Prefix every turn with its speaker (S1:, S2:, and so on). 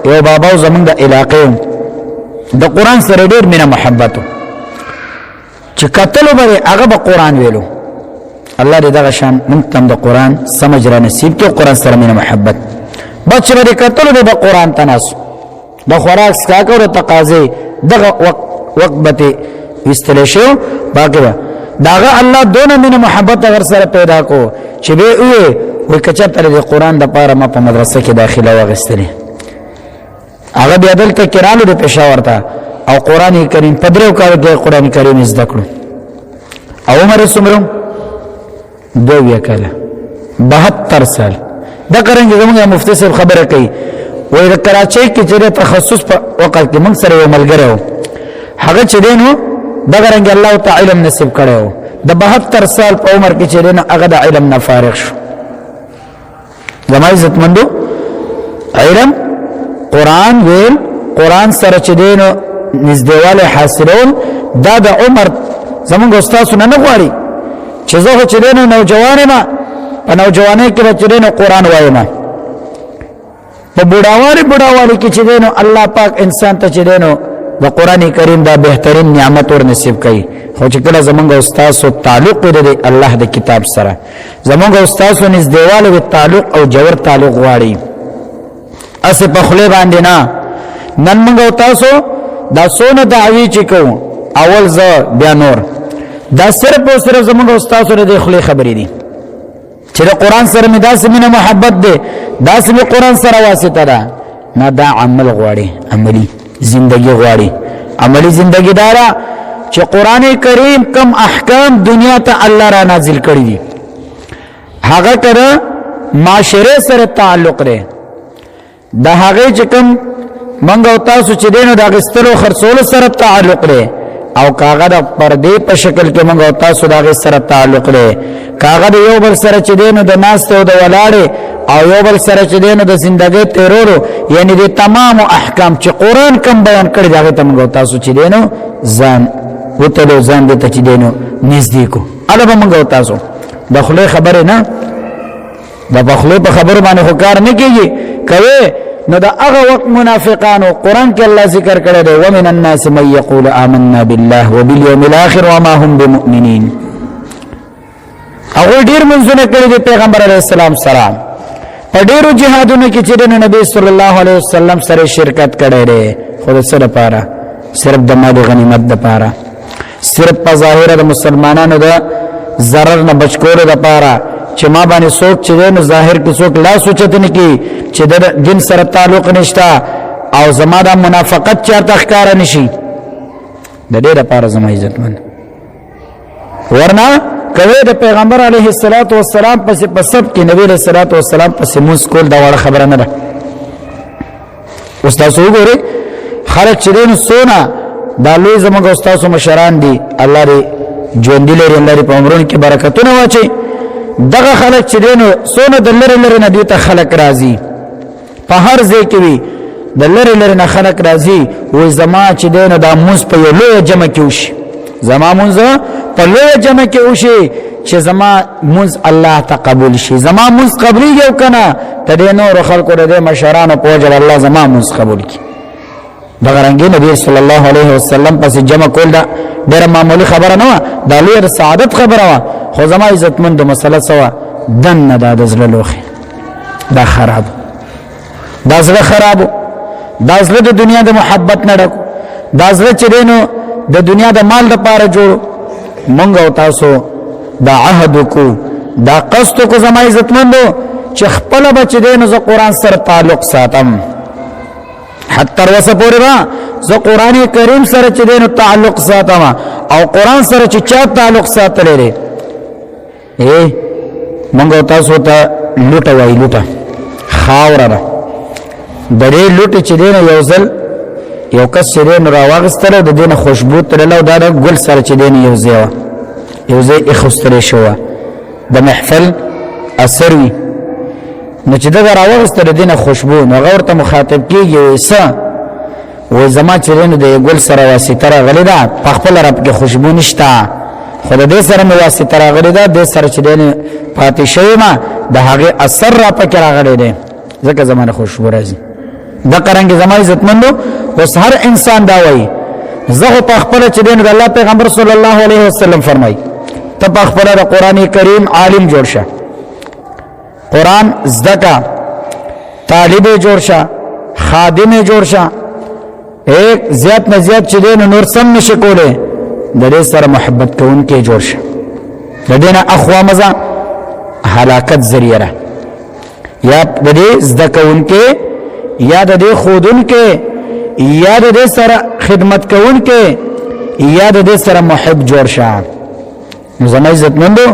S1: یو باباو زمونږ د علاقې د قرآن سره ډېر مینه محبت چې کتلو به هغه به قرآن ویلو. الله دې دغه شان موږ ته د قرآن سمجھ را نصیب کړي. قرآن سره مینه محبت بچ به کتلو به قرآن تناسو د خوراک سکاکو د تقاضې دغه وقت به استل شو باقي داغه الله دونه مینه محبت هغه سره پیدا کو چې به وي کچته د قرآن د پاره ما په مدرسه کې داخله واغستلې هغه بیا دلته کرالو د پېښور ته او قرآن کریم په درو کال کې قرآن کریم زده کړو او عمر څومره 2 کاله 72 سال دا کرنګ زموږ مفتي صاحب خبره کوي وای د کراچۍ کې چې تخصص په وقت کې موږ سره یو ملګری و هغه چې دینو دا کرنګ الله تعالی علم نصیب کړو د 72 سال په عمر کې چې دینو هغه د علم نه فارغ شو. زما عزت مندو علم قرآن ویل قرآن سره چې دینو نزدېواله حاصلول دا د عمر زمونږ استادونه نه غواړي چې زه چې دینو نوجوان ما په نوجوانۍ کې چې دینو قرآن وایم په بډاوالي کې چې دینو الله پاک انسان ته چې دینو د قرآن کریم دا بهترین نعمت ور نصیب کړي. خو چې کله زمونږ استاد سو تعلق لري الله د کتاب سره زمونږ استاد سو نزدېواله د تعلق او جوړ تعلق غواړي اسه په خله باندې نه نن موږ تاسو دا سونه دعوی چې کوو اول ز بیا نور دا صرف او صرف زموږ استاد سره د خله خبرې دي چې د قرآن سره می داسې مینه محبت ده داسې می قرآن سره واسطه ده نه دا عمل غواړي عملی زندگی غواړي عملی زندگی دارا چې قرآن کریم کم احکام دنیا ته الله را نازل کړی دي هغه تر معاشره سره تعلق لري د هغه چې کوم منګ او تاسو چې دینو د غستلو خرڅولو سره تعلق لري او کاغه د پردې په شکل کې منګ او تاسو د غي سره تعلق لري کاغه د یو بل سره چې دینو د ناس او د ولاړې او یو بل سره چې دینو د زندګۍ تیرولو یعنی د تمام احکام چې قرآن کم بیان کړی دا ته منګ او تاسو چې دینو ځان وتلو ځان د ته چې دینو نزدیکو البته منګ او تاسو د خله خبره نه د بخله په خبره باندې خو کار نه کیږي کوي نو دا هغه وخت منافقانو قرآن کې الله ذکر کړی دی ومن الناس من يقول آمنا بالله وباليوم الاخر وما هم بمؤمنين هغه ډیر منځونه کړی دی پیغمبر علیه السلام سره په ډیرو جهادونو کې چې د نبی صلی الله علیه وسلم سره شرکت کړی دی خو سره لپاره صرف د مال غنیمت لپاره صرف په ظاهر د مسلمانانو د ضرر نه بچ کولو لپاره چې ما باندې څوک چې نو ظاهر کې څوک لا سوچتنه کی چې د دین سره تعلق نشتا او زما د منافقت چارته ښکار نشي د دې لپاره زما عزت مند ورنه کوي د پیغمبر علیه الصلاۃ والسلام پس په سب کې نبی علیہ الصلوۃ والسلام پس موږ کول دا وړه خبره نه ده. استاد وګورئ خلک چې دین سونا دا لوی زموږ استاد مشران دي الله دې ژوند لري الله دې په عمرونو کې برکتونه واچي دغه خلک چې دین سونه د لری لری نه دي ته خلک راضي په هر ځای کې وي د لری لری نه خلک راضي وې زما چې دین د موږ په یو لوی جمع کې وشي زما موږ په لوی جمع کې وشي چې زما موږ الله تقبل شي زما موږ قبلي یو کنه ته دې نور خلکو د مشرانو په وجه الله زما موږ قبول کی دغه رنګ نبی صلی الله علیه وسلم پس جمع کول دا ډېر معمولی خبره نه دا لوی سعادت خبره وا خو زما عزتمند مسله سوا دنه د زړه لوخي دا خراب دا زړه خراب دا زړه د دنیا د محبت نه ډک دا زړه چې دینو د دنیا د مال لپاره جوړ مونږ او تاسو دا عهد کو دا قصد کو زما عزتمندو چې خپل بچ دینو ز قرآن سره تعلق ساتم حتی وسه پورې با زه قرآن کریم سره چې دینو تعلق ساتم او قرآن سره چې چا تعلق ساتلې لري مونږ تاسو ته لوټه وای لوټه خاور را درې لوټه چې دینو یو ځل یو کس چې دینو راوغستره د دینو خوشبو تر له دا ګل سره چې دینو یو ځای اخستره شو د محفل اثر وی نو چې دا راوغستره دینو خوشبو نو غور ته مخاطب کیږي وسه و زما چې دینو د ګل سره واسطه راغلی دا په خپل رب کې خوشبو نشتا خدای دې سره مې واسطه راغلی دا د سره چې دینو پاتې شوی ما د هغه اثر را پکې راغلی دی ځکه زمانه خوشبو راځي د قرانګي زما عزتمندو اوس هر انسان دا وایي زه په خپل چې دین د الله پیغمبر صلی الله علیه وسلم فرمای ته په خپل د قران کریم عالم جوړ شه قران زدکا طالب جوړ شه خادم جوړ شه ایک زیات نه زیات چې دین نور سم نشي کوله د دې سره محبت کوونکې جوړ شه د دې نه اخوا مزه هلاکت ذریعہ یا د دې زدکونکې یا د دې خودونکې یا د دې سره خدمت کوونکې یا د دې سره محب جوړ شه زما عزت مندو